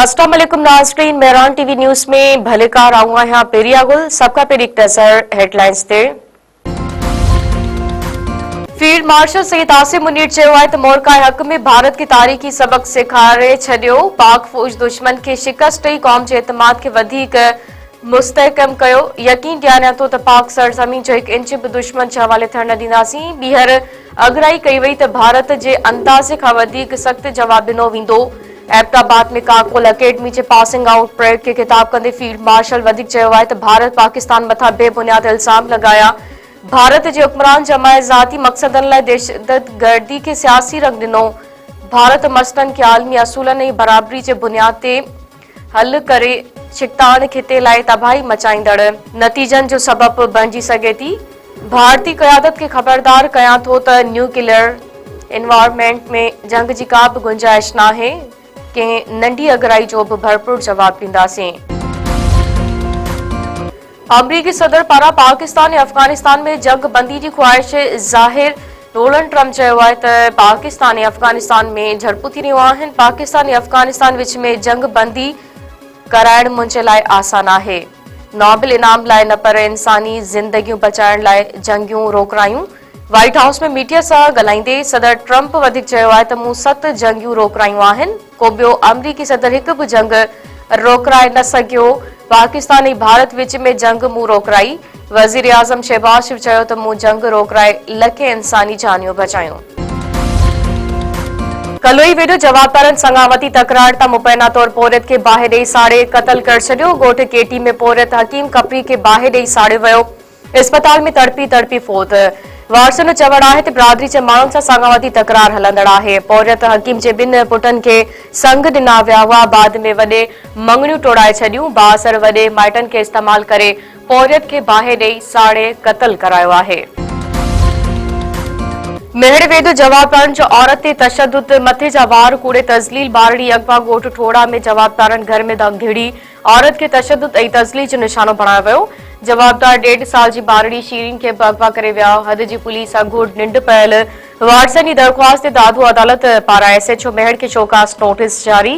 अस्सलाम वालेकुम नाज़रीन, मेहरान टीवी न्यूज़ में भलेकार आऊंगा यहाँ पेरियागुल सबका पेर एक नजर हेडलाइंस ते। फील्ड मार्शल सईद आसिम मुनीर चयो आहे त मोरका हक़ में भारत की तारीख़ी सबक सेखारे छॾियो। पाक फौज दुश्मन के शिकस्त ॾेई क़ौम जे एतमाद के वधीक मुस्तहकम कयो। यकीन ॾियारियां थो त पाक सरज़मीन जो हिकु इंच बि दुश्मन जे हवाले थियण न ॾींदासीं। ॿीहर अगराई कई वई त भारत जे अंदाज़े खां वधीक सख़्त जवाब ॾिनो वेंदो। एबटाबाद में काकोल अकेडमी जे पासिंग आउट परेड के खिताब कंदे फील्ड मार्शल वधीक चयो आहे त भारत पाकिस्तान मथां बेबुनियाद इल्जाम लगाया। भारत जे हुक्मरान जमाए ज़ाती मक़सदनि लाइ दहशतगर्दी के सियासी रंग ॾिनो। भारत मसइलनि खे आलमी असूलनि ऐं बराबरी जे बुनियाद ते हल करे शिकतान खिते लाइ तबाही मचाईंदड़ नतीजनि जो सबब बणिजी सघे थी। भारतीय क़यादत खे ख़बरदार कयां थो त न्यूक्लियर एनवायरनमेंट में जंग जी का बि गुंजाइश नाहे। कंहिं नंढी अगराई जो भी भरपूर जवाब ॾींदासीं। अमरीकी सदर पारां पाकिस्तान ऐं अफगानिस्तान में जंग बंदी की ख्वाहिश ज़ाहिर। डोनाल्ड ट्रंप चयो आहे त पाकिस्तान ऐं अफगानिस्तान में झड़पूं थी रहियूं आहिनि। पाकिस्तान ऐं अफगानिस्तान विच में जंग बंदी कराइण मुंहिंजे लाइ आसान आहे। नोबेल इनाम लाइ न पर इंसानी ज़िंदगियूं बचाइण लाइ जंगियूं रोकरायूं। व्हाइट हाउस में मीडिया सां ॻाल्हाईंदे सदर ट्रंप वधीक चयो आहे त मूं 7 जंगियूं रोकरायूं आहिनि। को ॿियो अमरीकी सदर हिकु बि जंग रोकराए न सघियो। पाकिस्तान ऐं भारत विच में जंग मूं रोकराई। वज़ीर आज़म शहबाज शरीफ चयो त मूं जंग रोकराए लखे इंसानी जानियूं बचायूं। कलोई वेढो जवाबदारनि संगावती तकरार तां मुबैना तौर पोरियत खे बाहि ॾेई साड़े क़तल करे छॾियो। ॻोठ केटी में पोरियत हकीम कपरी खे बाहि ॾेई साड़ियो वियो। इस्पताल में तड़पी फौत। वारसनि जो चवणु आहे त बिरादरी जे माण्हुनि सां संगावती तकरार हलंदड़ आहे। पोरियत हकीम जे 2 पुटनि खे संग ॾिना विया हुआ। बाद में वॾे मङणियूं टोड़ाए छॾियूं। बासर वॾे माइटनि खे इस्तेमाल करे पोरियत खे बाहि ॾेई साड़े क़तल करायो आहे। मेहड़ वेदो जवाबदारनि जो औरत ते तशद्दुद, मथे जा वार कूड़े तज़लील। बारड़ी अगवा ॻोठ ठोड़ा में जवाबदारनि घर में घिड़ी औरत खे तशद्दुद ऐं तज़लील जो निशानो बणायो वियो। जवाबदार 1.5 साल जी बारड़ी शीरीन खे अगवा करे विया। हद जी पुलिस सां घुड़ निंड पयल वारसनि जी दरख़्वास्त ते दादू अदालत पारां SHO मेहड़ खे शोकास नोटिस जारी।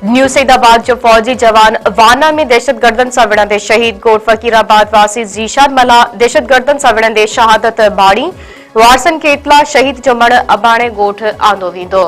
न्यू सईदाबाद जो फौजी जवान वाना में दहशतगर्दनि सां विढ़ंदे शहीद। ॻोठ फ़कीराबाद वासी ज़ीशान मला दहशतगर्दनि सां विढ़ंदे शहादत बाड़ी। वारसनि खे इतला शहीद जो मण अबाणे ॻोठ आंदो वेंदो।